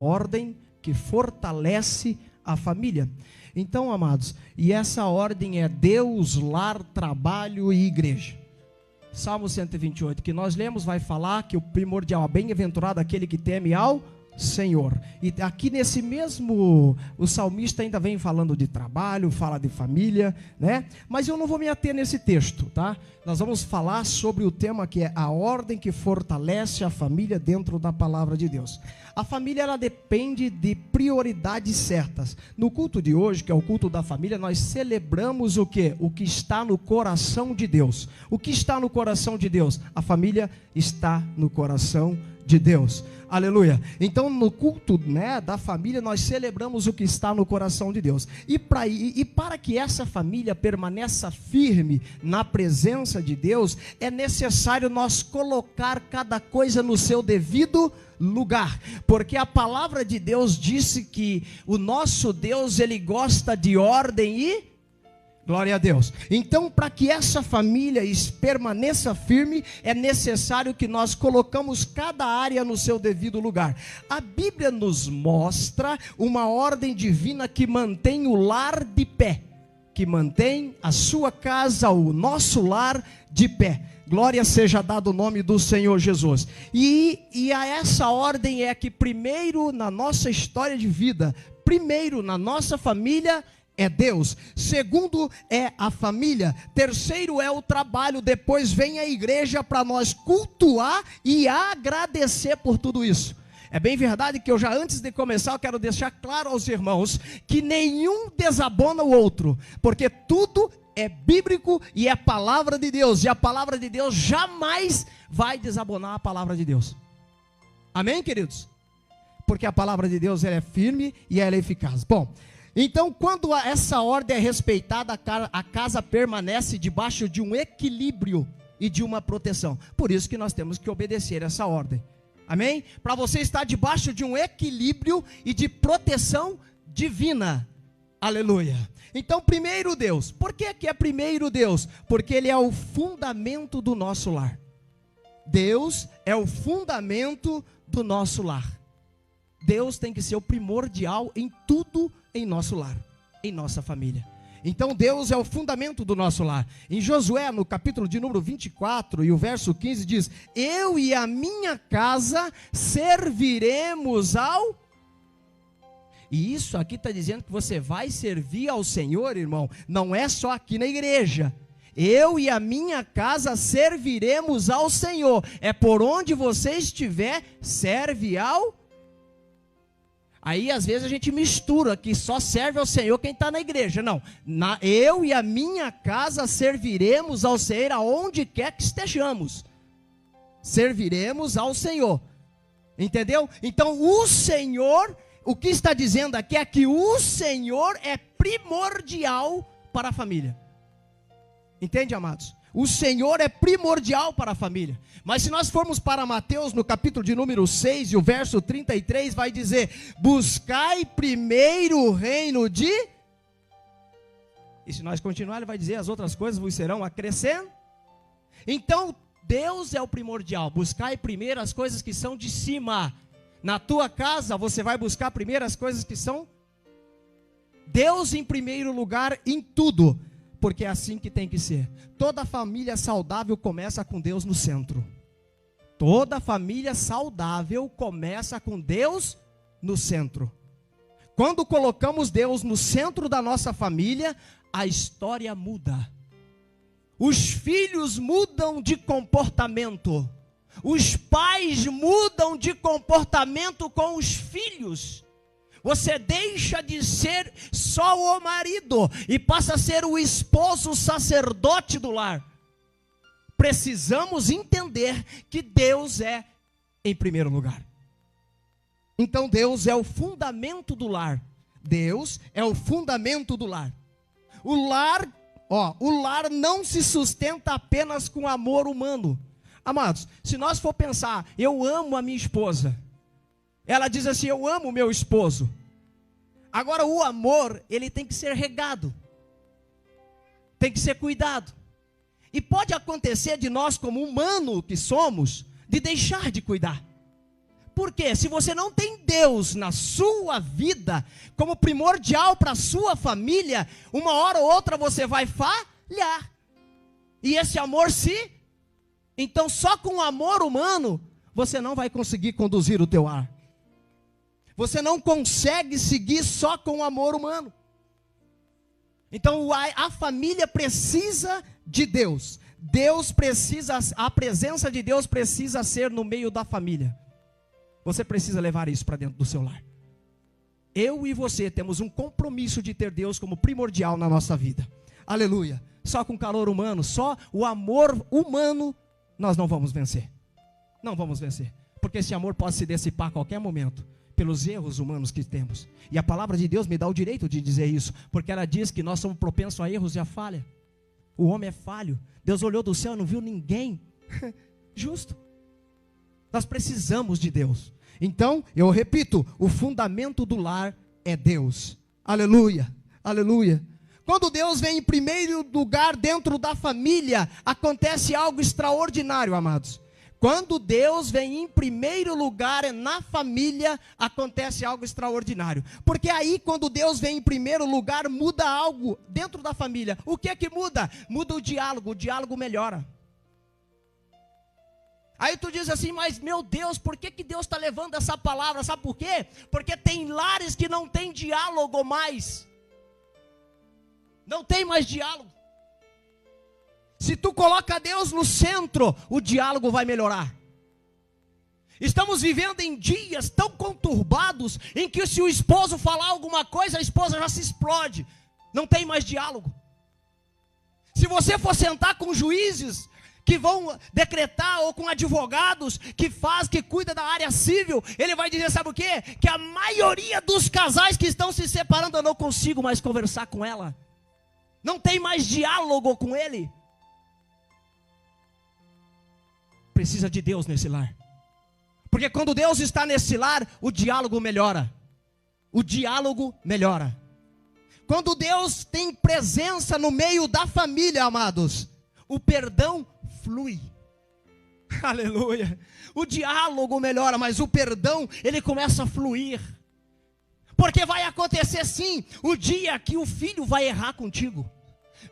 ordem que fortalece a família. Então, amados, e essa ordem é Deus, lar, trabalho e igreja. Salmo 128, que nós lemos, vai falar que o primordial, bem-aventurado aquele que teme ao Senhor. E aqui nesse mesmo, o salmista ainda vem falando de trabalho, fala de família, né? Mas eu não vou me ater nesse texto, tá? Nós vamos falar sobre o tema que é a ordem que fortalece a família dentro da palavra de Deus. A família, ela depende de prioridades certas. No culto de hoje, que é o culto da família, nós celebramos o quê? O que está no coração de Deus. O que está no coração de Deus? A família está no coração de Deus. Aleluia. Então no culto, né, da família, nós celebramos o que está no coração de Deus. E para que essa família permaneça firme na presença de Deus, é necessário nós colocar cada coisa no seu devido lugar. Porque a palavra de Deus disse que o nosso Deus, ele gosta de ordem e glória a Deus. Então, para que essa família permaneça firme, é necessário que nós colocamos cada área no seu devido lugar. A Bíblia nos mostra uma ordem divina que mantém o lar de pé, que mantém a sua casa, o nosso lar de pé. Glória seja dado o nome do Senhor Jesus. E a essa ordem é que primeiro na nossa história de vida, primeiro na nossa família, é Deus. Segundo é a família. Terceiro é o trabalho. Depois vem a igreja para nós cultuar e agradecer por tudo isso. É bem verdade que eu já, antes de começar, eu quero deixar claro aos irmãos que nenhum desabona o outro, porque tudo é bíblico e é palavra de Deus, e a palavra de Deus jamais vai desabonar a palavra de Deus. Amém, queridos? Porque a palavra de Deus, ela é firme e ela é eficaz. Bom, então, quando essa ordem é respeitada, a casa permanece debaixo de um equilíbrio e de uma proteção. Por isso que nós temos que obedecer essa ordem. Amém? Para você estar debaixo de um equilíbrio e de proteção divina. Aleluia. Então, primeiro Deus. Por que é primeiro Deus? Porque Ele é o fundamento do nosso lar. Deus é o fundamento do nosso lar. Deus tem que ser o primordial em tudo em nosso lar, em nossa família. Então Deus é o fundamento do nosso lar. Em Josué, no capítulo de número 24 e o verso 15 diz: eu e a minha casa serviremos ao... E isso aqui está dizendo que você vai servir ao Senhor, irmão. Não é só aqui na igreja. Eu e a minha casa serviremos ao Senhor. É por onde você estiver, serve ao... Aí às vezes a gente mistura que só serve ao Senhor quem está na igreja. Não, eu e a minha casa serviremos ao Senhor aonde quer que estejamos. Serviremos ao Senhor. Entendeu? Então o Senhor, o que está dizendo aqui é que o Senhor é primordial para a família. Entende, amados? O Senhor é primordial para a família. Mas se nós formos para Mateus, no capítulo de número 6, e o verso 33, vai dizer: buscai primeiro o reino de... E se nós continuar, ele vai dizer: as outras coisas vos serão acrescentadas. Então, Deus é o primordial. Buscai primeiro as coisas que são de cima. Na tua casa, você vai buscar primeiro as coisas que são... Deus em primeiro lugar em tudo. Porque é assim que tem que ser. Toda família saudável começa com Deus no centro. Toda família saudável começa com Deus no centro. Quando colocamos Deus no centro da nossa família, a história muda. Os filhos mudam de comportamento. Os pais mudam de comportamento com os filhos. Você deixa de ser só o marido e passa a ser o esposo, o sacerdote do lar. Precisamos entender que Deus é em primeiro lugar. Então Deus é o fundamento do lar. Deus é o fundamento do lar. O lar não se sustenta apenas com amor humano. Amados, se nós for pensar, eu amo a minha esposa. Ela diz assim: eu amo o meu esposo. Agora o amor, ele tem que ser regado. Tem que ser cuidado. E pode acontecer de nós, como humano que somos, de deixar de cuidar. Por quê? Se você não tem Deus na sua vida, como primordial para a sua família, uma hora ou outra você vai falhar. E esse amor então só com o amor humano, você não vai conseguir conduzir o teu lar. Você não consegue seguir só com o amor humano. Então a família precisa de Deus. A presença de Deus precisa ser no meio da família. Você precisa levar isso para dentro do seu lar. Eu e você temos um compromisso de ter Deus como primordial na nossa vida. Aleluia. Só com calor humano, só o amor humano, nós não vamos vencer. Não vamos vencer. Porque esse amor pode se dissipar a qualquer momento, pelos erros humanos que temos. E a palavra de Deus me dá o direito de dizer isso, porque ela diz que nós somos propensos a erros e a falha. O homem é falho. Deus olhou do céu e não viu ninguém justo. Nós precisamos de Deus. Então, eu repito, o fundamento do lar é Deus. Aleluia, aleluia. Quando Deus vem em primeiro lugar dentro da família, acontece algo extraordinário, amados. Quando Deus vem em primeiro lugar na família, acontece algo extraordinário. Porque aí, quando Deus vem em primeiro lugar, muda algo dentro da família. O que é que muda? Muda o diálogo melhora. Aí tu diz assim, mas meu Deus, por que Deus está levando essa palavra? Sabe por quê? Porque tem lares que não tem diálogo mais. Não tem mais diálogo. Se tu coloca Deus no centro, o diálogo vai melhorar. Estamos vivendo em dias tão conturbados, em que se o esposo falar alguma coisa, a esposa já se explode. Não tem mais diálogo. Se você for sentar com juízes que vão decretar, ou com advogados que cuida da área civil, ele vai dizer, sabe o quê? Que a maioria dos casais que estão se separando, eu não consigo mais conversar com ela. Não tem mais diálogo com ele. Precisa de Deus nesse lar. Porque quando Deus está nesse lar, o diálogo melhora. O diálogo melhora. Quando Deus tem presença no meio da família, amados, o perdão flui. Aleluia. O diálogo melhora, mas o perdão, ele começa a fluir. Porque vai acontecer sim, o dia que o filho vai errar contigo.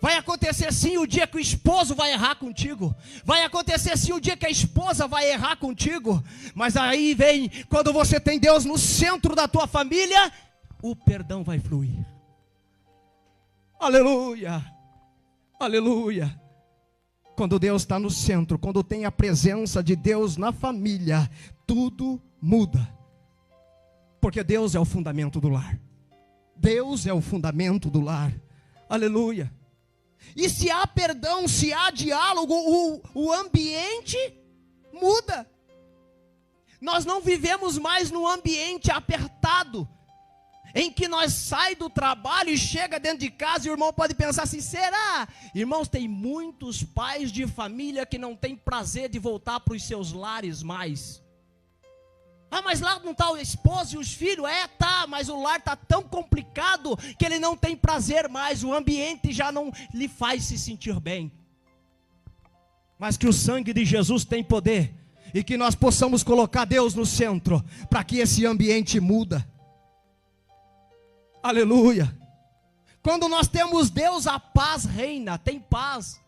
Vai acontecer sim o dia que o esposo vai errar contigo. Vai acontecer sim o dia que a esposa vai errar contigo. Mas aí vem, quando você tem Deus no centro da tua família, o perdão vai fluir. Aleluia. Aleluia. Quando Deus está no centro, quando tem a presença de Deus na família, tudo muda. Porque Deus é o fundamento do lar. Deus é o fundamento do lar. Aleluia. E se há perdão, se há diálogo, o ambiente muda. Nós não vivemos mais num ambiente apertado, em que nós sai do trabalho e chega dentro de casa e o irmão pode pensar assim, será? Irmãos, tem muitos pais de família que não têm prazer de voltar para os seus lares mais. Ah, mas lá não está o esposo e os filhos? Tá, mas o lar está tão complicado que ele não tem prazer mais, o ambiente já não lhe faz se sentir bem. Mas que o sangue de Jesus tem poder, e que nós possamos colocar Deus no centro, para que esse ambiente muda. Aleluia. Quando nós temos Deus, a paz reina, tem paz.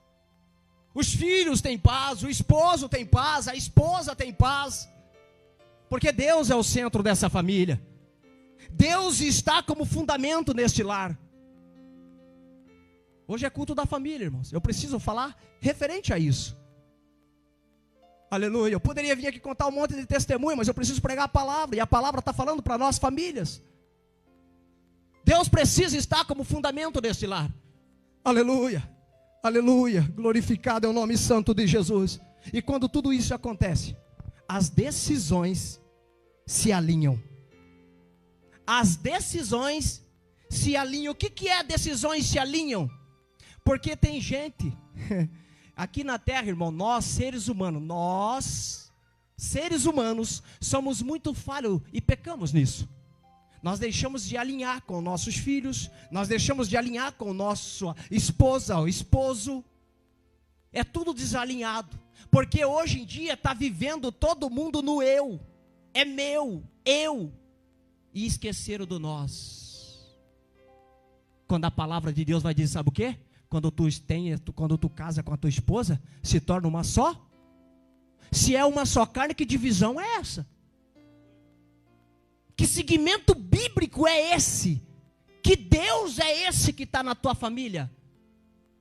Os filhos têm paz, o esposo tem paz, a esposa tem paz. Porque Deus é o centro dessa família. Deus está como fundamento neste lar. Hoje é culto da família, irmãos. Eu preciso falar referente a isso. Aleluia. Eu poderia vir aqui contar um monte de testemunho, mas eu preciso pregar a palavra. E a palavra está falando para nós famílias. Deus precisa estar como fundamento deste lar. Aleluia. Aleluia. Glorificado é o nome santo de Jesus. E quando tudo isso acontece, as decisões se alinham. As decisões se alinham. O que é decisões se alinham? Porque tem gente aqui na terra, irmão, nós seres humanos, somos muito falhos e pecamos nisso. Nós deixamos de alinhar com nossos filhos, nós deixamos de alinhar com nossa esposa ou esposo. É tudo desalinhado. Porque hoje em dia está vivendo todo mundo no eu. é meu, eu, e esqueceram do nós. Quando a palavra de Deus vai dizer, sabe o quê? Quando tu casa com a tua esposa, se torna uma só. Se é uma só carne, que divisão é essa? Que segmento bíblico é esse? Que Deus é esse que está na tua família?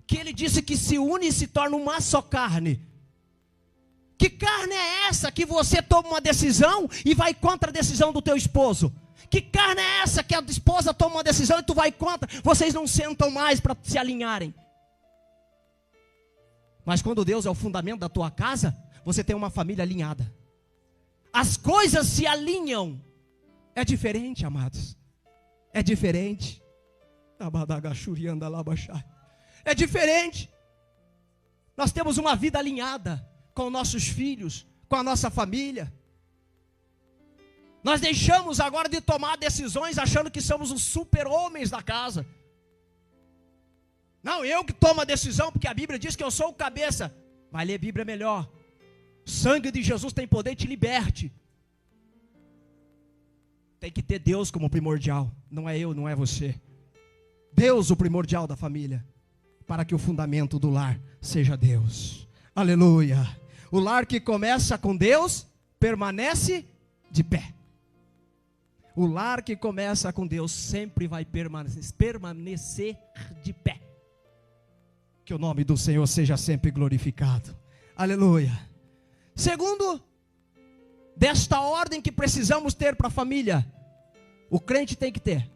Que Ele disse que se une e se torna uma só carne. Que carne é essa que você toma uma decisão e vai contra a decisão do teu esposo? Que carne é essa que a esposa toma uma decisão e tu vai contra? Vocês não sentam mais para se alinharem. Mas quando Deus é o fundamento da tua casa, você tem uma família alinhada. As coisas se alinham. É diferente, amados. É diferente. É diferente. Nós temos uma vida alinhada com nossos filhos, com a nossa família. Nós deixamos agora de tomar decisões achando que somos os super-homens da casa. Não, eu que tomo a decisão, porque a Bíblia diz que eu sou o cabeça. Vai ler a Bíblia melhor. O sangue de Jesus tem poder, te liberte. Tem que ter Deus como primordial. Não é eu, não é você. Deus o primordial da família. Para que o fundamento do lar seja Deus. Aleluia. O lar que começa com Deus, permanece de pé. O lar que começa com Deus sempre vai permanecer de pé. Que o nome do Senhor seja sempre glorificado. Aleluia. Segundo, desta ordem que precisamos ter para a família, o crente tem que ter